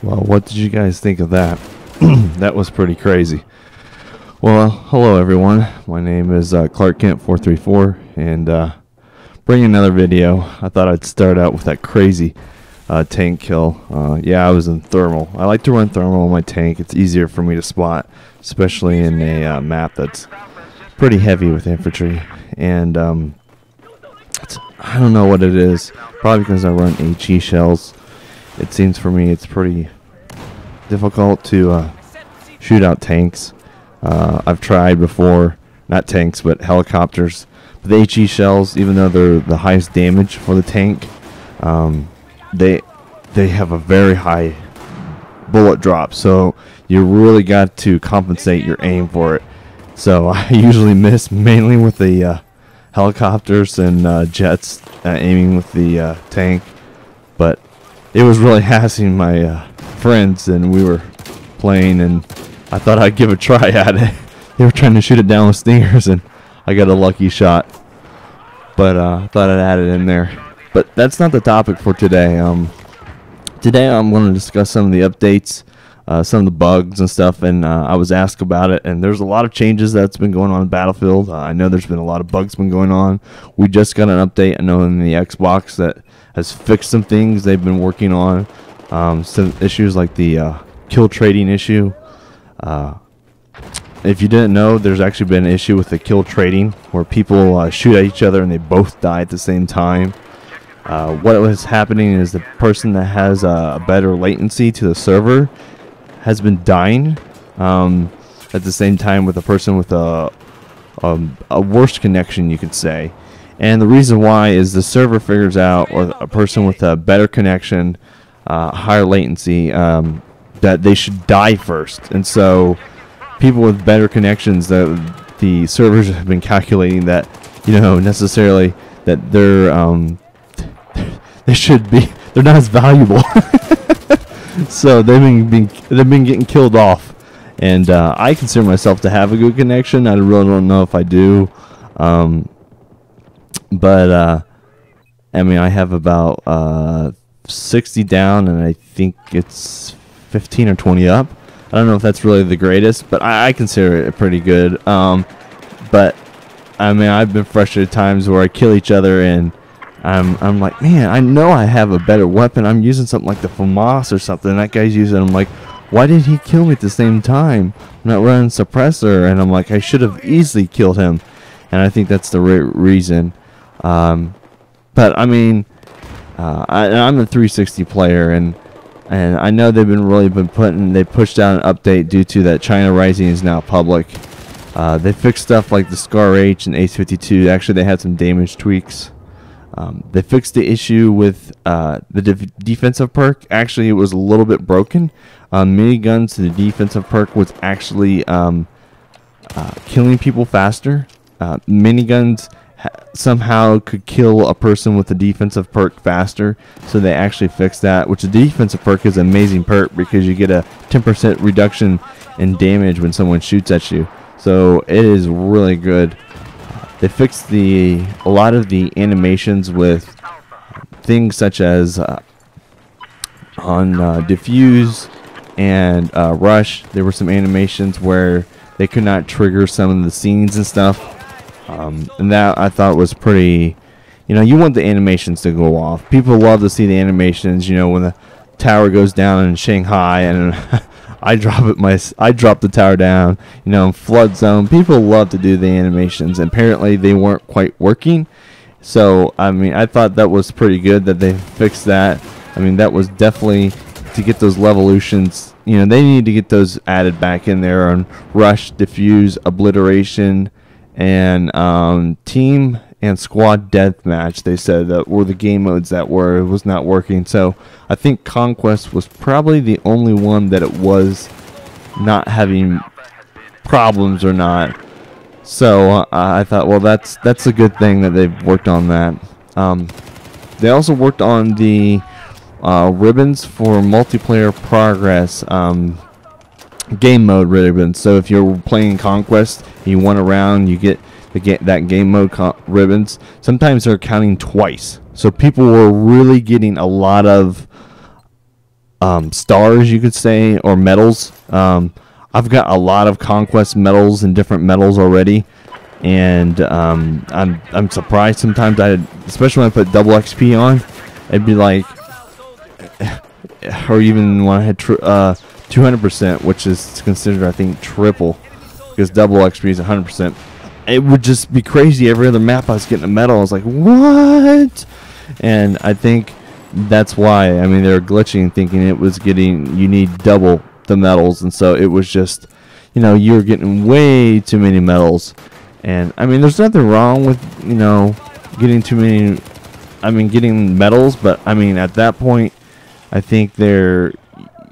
Well, what did you guys think of that? That was pretty crazy. Well, hello everyone. My name is Clark Kent 434, and bringing another video. I thought I'd start out with that crazy tank kill. Yeah, I was in thermal. I like to run thermal on my tank. It's easier for me to spot, especially in a map that's pretty heavy with infantry. And I don't know what it is. Probably because I run HE shells. It seems for me it's pretty difficult to shoot out tanks. I've tried before, not tanks, but helicopters. But the HE shells, even though they're the highest damage for the tank, they have a very high bullet drop. So you really got to compensate your aim for it. So I usually miss mainly with the helicopters and jets, aiming with the tank. But it was really hassling my friends, and we were playing, and I thought I'd give a try at it. They were trying to shoot it down with stingers, and I got a lucky shot. But I thought I'd add it in there. But that's not the topic for today. Today I'm going to discuss some of the updates, some of the bugs and stuff, and I was asked about it, and there's a lot of changes that's been going on in Battlefield. I know there's been a lot of bugs been going on. We just got an update, I know, in the Xbox that has fixed some things they've been working on. Some issues like the kill trading issue. If you didn't know, there's actually been an issue with the kill trading where people shoot at each other and they both die at the same time. What was happening is the person that has a better latency to the server has been dying at the same time with a person with a worse connection, you could say. And the reason why is the server figures out, or a person with a better connection, higher latency, that they should die first. And so people with better connections, the servers have been calculating that, necessarily that they're not as valuable. So they've been getting killed off. And I consider myself to have a good connection. I really don't know if I do. But I mean, I have about 60 down, and I think it's 15 or 20 up. I don't know if that's really the greatest, but I consider it pretty good. But I mean, I've been frustrated times where I kill each other, and I'm like, man, I know I have a better weapon. I'm using something like the FAMAS or something. That guy's using it. I'm like, why did he kill me at the same time? I'm not running suppressor, and I'm like, I should have easily killed him. And I think that's the right reason. But I mean, I'm a 360 player, and I know they've been they pushed out an update due to that China Rising is now public. They fixed stuff like the Scar H and Ace-52. Actually, they had some damage tweaks. They fixed the issue with the defensive perk. Actually, it was a little bit broken. Miniguns to the defensive perk was actually killing people faster. Miniguns somehow could kill a person with the defensive perk faster, so they actually fixed that, which the defensive perk is an amazing perk because you get a 10% reduction in damage when someone shoots at you. So it is really good. They fixed a lot of the animations with things such as on diffuse and rush. There were some animations where they could not trigger some of the scenes and stuff. And that I thought was pretty, you want the animations to go off. People love to see the animations, when the tower goes down in Shanghai, and I drop the tower down, in flood zone. People love to do the animations, and apparently they weren't quite working. So, I mean, I thought that was pretty good that they fixed that. I mean, that was definitely to get those levolutions, they need to get those added back in there on rush, diffuse, obliteration, and team and squad deathmatch. They said that were the game modes that was not working. So I think Conquest was probably the only one that it was not having problems or not. So I thought, well, that's a good thing that they've worked on that. They also worked on the ribbons for multiplayer progress. Game mode ribbons. So if you're playing Conquest and you won a round, you get that game mode ribbons. Sometimes they're counting twice, so people were really getting a lot of stars, you could say, or medals. I've got a lot of conquest medals and different medals already, and I'm surprised sometimes. Especially when I put double XP on, it'd be like, or even when I had 200%, which is considered, I think, triple, because double XP is 100%. It would just be crazy. Every other map I was getting a medal. I was like, what? And I think that's why. I mean, they were glitching, thinking it was getting, you need double the medals, and so it was just, you know, you're getting way too many medals. And I mean, there's nothing wrong with, you know, getting too many, I mean, getting medals, but I mean, at that point, I think they're,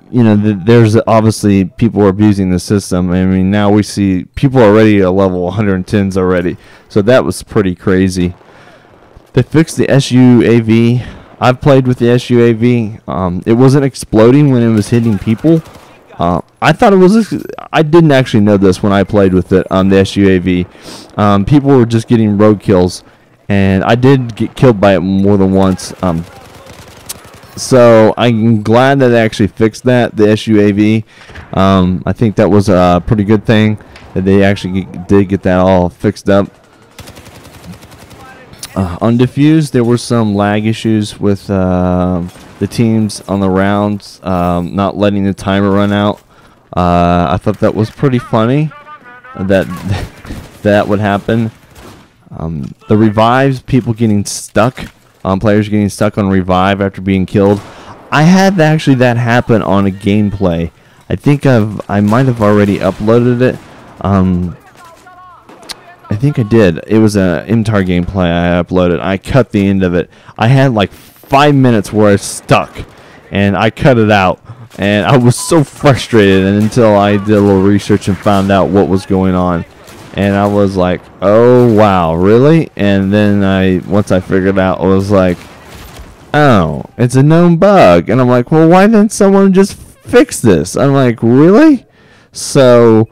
you know, there's obviously people are abusing the system. I mean, now we see people already at level 110s already, so that was pretty crazy. They fixed the SUAV. I've played with the SUAV. It wasn't exploding when it was hitting people. I thought it was. I didn't actually know this when I played with it on the SUAV. People were just getting road kills, and I did get killed by it more than once. So I'm glad that they actually fixed that, the SUAV. I think that was a pretty good thing that they actually did get that all fixed up. On Diffuse, there were some lag issues with the teams on the rounds, not letting the timer run out. I thought that was pretty funny that that would happen. The revives, people getting stuck. Players getting stuck on revive after being killed. I had actually that happen on a gameplay. I think I might have already uploaded it. I think I did. It was a MTAR gameplay I uploaded. I cut the end of it. I had like 5 minutes where I was stuck, and I cut it out. And I was so frustrated, and until I did a little research and found out what was going on. And I was like, oh, wow, really? And then once I figured out, I was like, oh, it's a known bug. And I'm like, well, why didn't someone just fix this? I'm like, really? So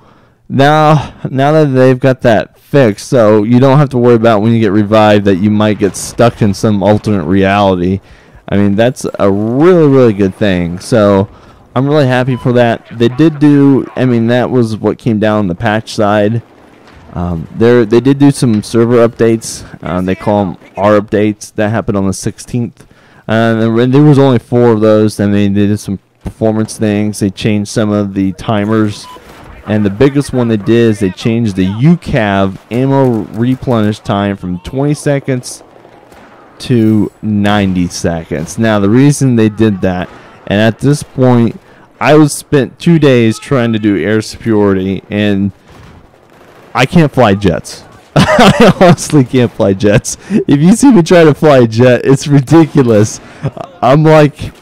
now that they've got that fixed, so you don't have to worry about when you get revived that you might get stuck in some alternate reality. I mean, that's a really, really good thing. So I'm really happy for that. They did do, I mean, that was what came down on the patch side. They did do some server updates. They call them R updates. That happened on the 16th. There was only 4 of those. And they did some performance things. They changed some of the timers. And the biggest one they did is they changed the UCAV ammo replenish time from 20 seconds to 90 seconds. Now, the reason they did that, and at this point, I was spent 2 days trying to do air superiority, and I can't fly jets. I honestly can't fly jets. If you see me try to fly a jet, it's ridiculous. I'm like,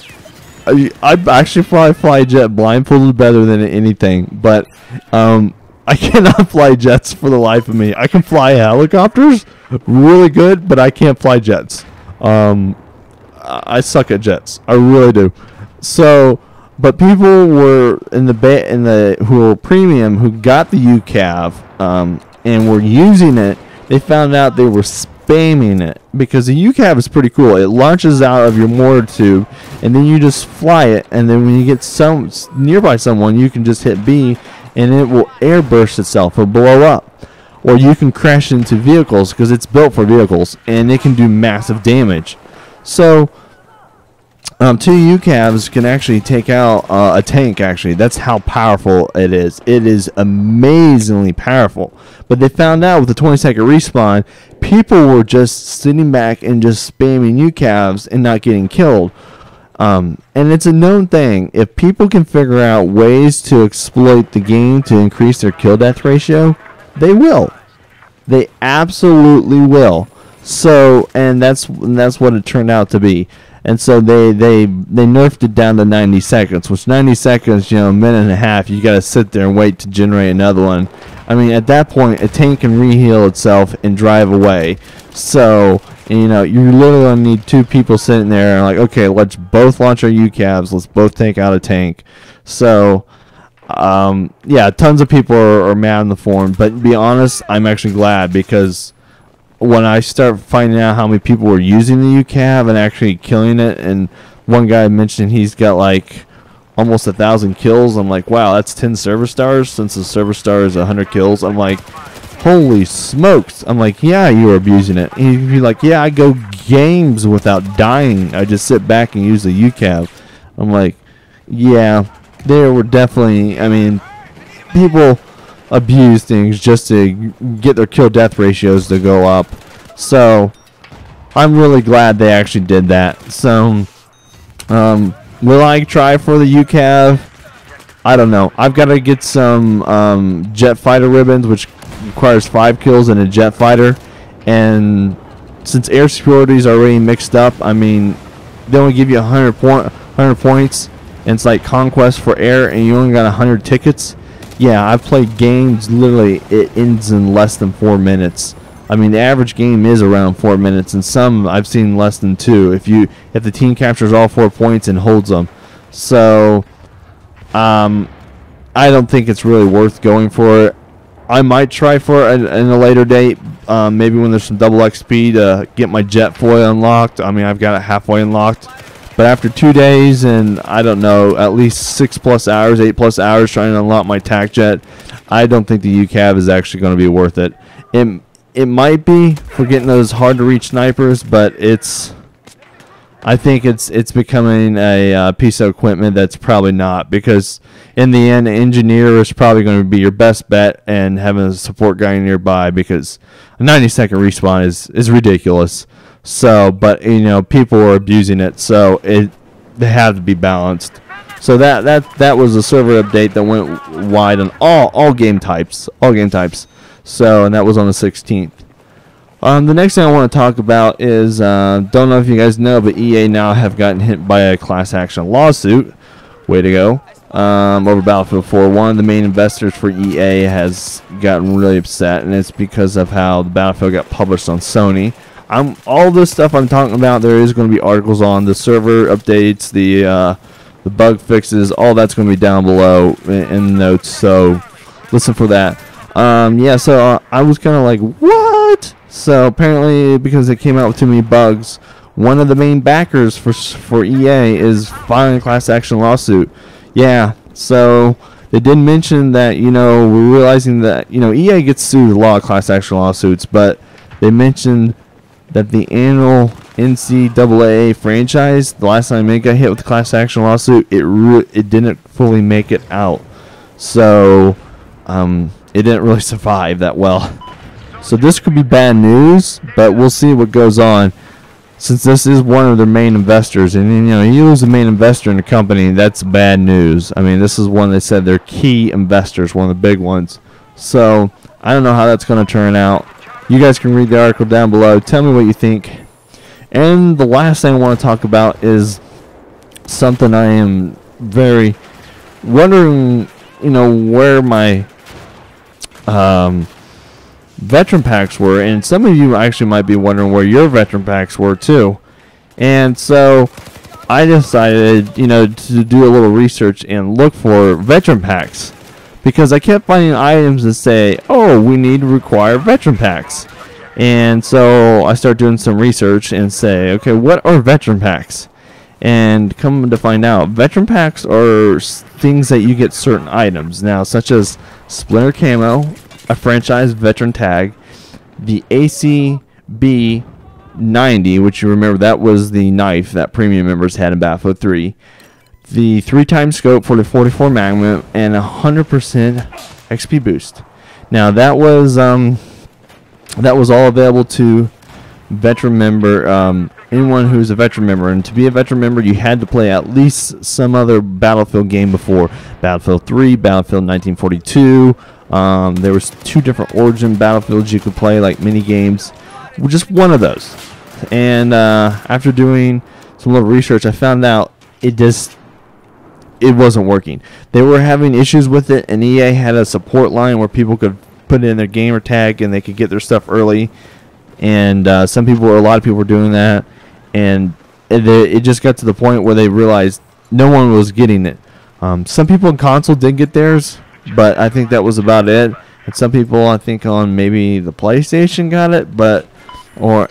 I actually probably fly a jet blindfolded better than anything, but I cannot fly jets for the life of me. I can fly helicopters really good, but I can't fly jets. I suck at jets. I really do. So, but people were in the who were premium, who got the UCAV and were using it. They found out they were spamming it, because the UCAV is pretty cool. It launches out of your mortar tube, and then you just fly it, and then when you get nearby someone, you can just hit B, and it will airburst itself or blow up. Or you can crash into vehicles, because it's built for vehicles, and it can do massive damage. So 2 UCAVs can actually take out a tank. Actually, that's how powerful it is. It is amazingly powerful. But they found out with the 20-second respawn, people were just sitting back and just spamming UCAVs and not getting killed. And it's a known thing. If people can figure out ways to exploit the game to increase their kill-death ratio, they will. They absolutely will. So, and that's what it turned out to be. And so they nerfed it down to 90 seconds, which 90 seconds, you know, a minute and a half, you got to sit there and wait to generate another one. I mean, at that point, a tank can reheal itself and drive away. So, you know, you literally only need 2 people sitting there and like, okay, let's both launch our UCAVs, let's both take out a tank. So, yeah, tons of people are mad in the forum, but to be honest, I'm actually glad, because when I start finding out how many people were using the UCAV and actually killing it, and one guy mentioned he's got like almost 1,000 kills. I'm like, wow, that's 10 server stars. Since the server star is 100 kills, I'm like, holy smokes. I'm like, yeah, you were abusing it. And he'd be like, yeah, I go games without dying. I just sit back and use the UCAV. I'm like, yeah, there were definitely, I mean, people abuse things just to get their kill death ratios to go up. So I'm really glad they actually did that. So will I try for the UCAV? I don't know. I've got to get some jet fighter ribbons, which requires 5 kills in a jet fighter. And since air superiority is already mixed up, I mean, they only give you 100 points, and it's like conquest for air, and you only got 100 tickets. Yeah, I've played games, literally, it ends in less than 4 minutes. I mean, the average game is around 4 minutes, and some I've seen less than 2 if the team captures all 4 points and holds them. So I don't think it's really worth going for it. I might try for it in a later date, maybe when there's some double XP to get my jet foil unlocked. I mean, I've got it halfway unlocked. But after 2 days and, I don't know, at least 6+ hours, 8+ hours trying to unlock my tac jet, I don't think the UCAV is actually going to be worth it. It might be for getting those hard-to-reach snipers, but I think it's becoming a piece of equipment that's probably not, because in the end, engineer is probably going to be your best bet, and having a support guy nearby, because a 90-second respawn is ridiculous. So, but you know, people are abusing it, so they have to be balanced. So that was a server update that went wide on all game types, So, and that was on the 16th. The next thing I want to talk about is, don't know if you guys know, but EA now have gotten hit by a class action lawsuit. Way to go. Over Battlefield 4. One of the main investors for EA has gotten really upset, and it's because of how the Battlefield got published on Sony. All this stuff I'm talking about, there is going to be articles on the server updates, the bug fixes, all that's going to be down below in the notes, so listen for that. Yeah, so I was kind of like, what? So apparently, because it came out with too many bugs, one of the main backers for EA is filing a class action lawsuit. Yeah, so they did mention that, you know, we're realizing that, you know, EA gets sued a lot of class action lawsuits, but they mentioned that the annual NCAA franchise, the last time it got hit with the class action lawsuit, it didn't fully make it out. So it didn't really survive that well. So this could be bad news, but we'll see what goes on. Since this is one of their main investors, and you know, you lose a main investor in a company, that's bad news. I mean, this is one they said they're key investors, one of the big ones. So I don't know how that's going to turn out. You guys can read the article down below. Tell me what you think. And the last thing I want to talk about is something I am very wondering, you know, where my veteran packs were, and some of you actually might be wondering where your veteran packs were too. And so I decided, you know, to do a little research and look for veteran packs, because I kept finding items that say, oh, we need to require veteran packs. And so I started doing some research and say, okay, what are veteran packs? And come to find out, veteran packs are things that you get certain items now, such as Splinter Camo, a franchise veteran tag, the ACB 90, which you remember that was the knife that premium members had in Battlefield 3, the 3x scope for the 44 Magnum, and 100% XP boost. Now that was all available to veteran member, anyone who's a veteran member. And to be a veteran member, you had to play at least some other Battlefield game before. Battlefield 3, Battlefield 1942. There was 2 different Origin Battlefields you could play, like mini games. Just one of those. And after doing some little research, I found out it wasn't working. They were having issues with it, and EA had a support line where people could put in their gamer tag and they could get their stuff early. And a lot of people were doing that, and it just got to the point where they realized no one was getting it. Some people in console did get theirs, but I think that was about it. And some people, I think, on maybe the PlayStation got it,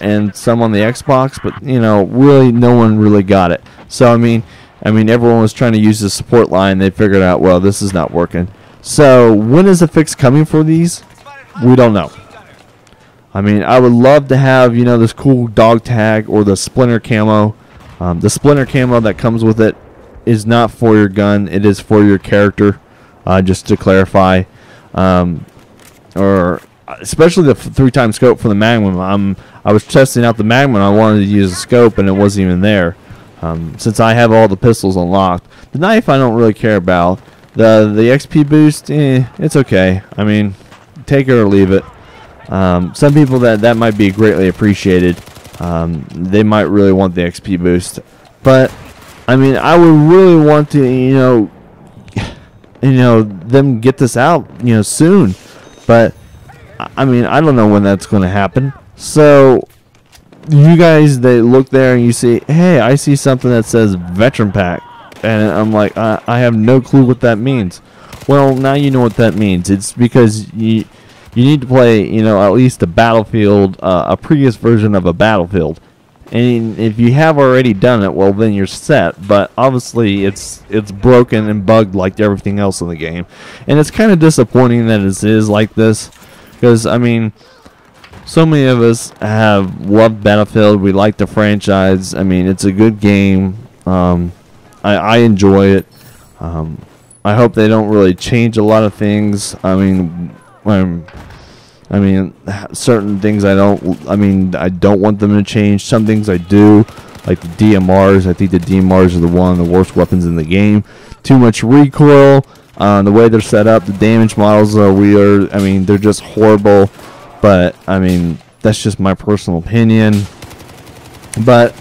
and some on the Xbox, but you know, really no one really got it. So I mean, I mean, everyone was trying to use the support line. They figured out, well, this is not working. So when is the fix coming for these? We don't know. I mean, I would love to have, you know, this cool dog tag or the splinter camo. The splinter camo that comes with it is not for your gun. It is for your character, just to clarify. Or especially the 3-time scope for the Magnum. I was testing out the Magnum. I wanted to use a scope, and it wasn't even there. Since I have all the pistols unlocked. The knife I don't really care about. The XP boost, it's okay. I mean, take it or leave it. Some people that might be greatly appreciated. They might really want the XP boost, but I mean, I would really want to, you know, them get this out, you know, soon. But I mean, I don't know when that's going to happen. So you guys, they look there and you see, hey, I see something that says Veteran Pack, and I'm like, I have no clue what that means. Well, now you know what that means. It's because you need to play, you know, at least a Battlefield, a previous version of a Battlefield. And if you have already done it, well, then you're set. But obviously, it's broken and bugged like everything else in the game. And it's kind of disappointing that it is like this. Because, I mean, so many of us have loved Battlefield. We like the franchise. I mean, it's a good game. I enjoy it. I hope they don't really change a lot of things. I mean, certain things I don't want them to change. Some things I do, like the DMRs. I think the DMRs are one of the worst weapons in the game. Too much recoil. The way they're set up, the damage models are weird. I mean, they're just horrible. But I mean, that's just my personal opinion. But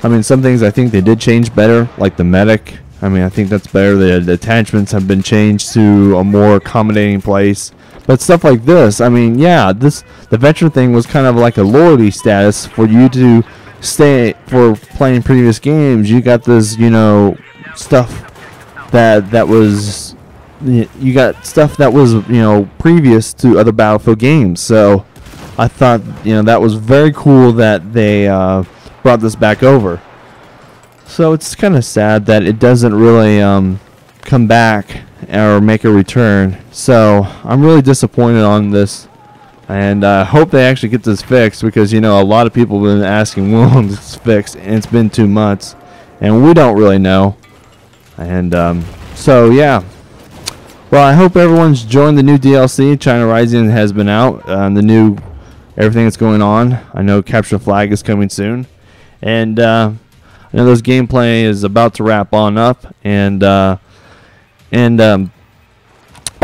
I mean, some things I think they did change better, like the medic. I mean, I think that's better. The attachments have been changed to a more accommodating place. But stuff like this, I mean, yeah, the veteran thing was kind of like a loyalty status for you to stay for playing previous games. You got this, you know, stuff that was, you got stuff that was, you know, previous to other Battlefield games. So I thought, you know, that was very cool that they brought this back over. So it's kind of sad that it doesn't really come back or make a return. So I'm really disappointed on this, and I hope they actually get this fixed, because, you know, a lot of people have been asking when this fixed, and it's been 2 months, and we don't really know. And so yeah, well, I hope everyone's joined the new DLC. China Rising has been out, the new everything that's going on. I know Capture the Flag is coming soon, and I know this gameplay is about to wrap on up, and I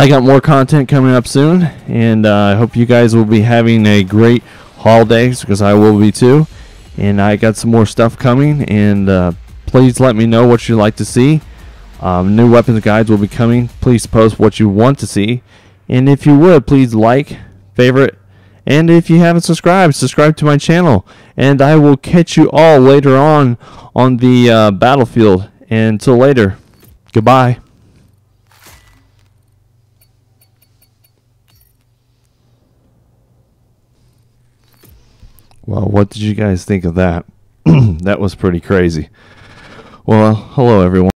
got more content coming up soon, and I hope you guys will be having a great holidays, because I will be too. And I got some more stuff coming, and please let me know what you'd like to see. New weapons guides will be coming. Please post what you want to see, and if you would, please like, favorite, and if you haven't subscribed, subscribe to my channel. And I will catch you all later on the Battlefield. And until later, goodbye. Well, what did you guys think of that? That was pretty crazy. Well, hello everyone.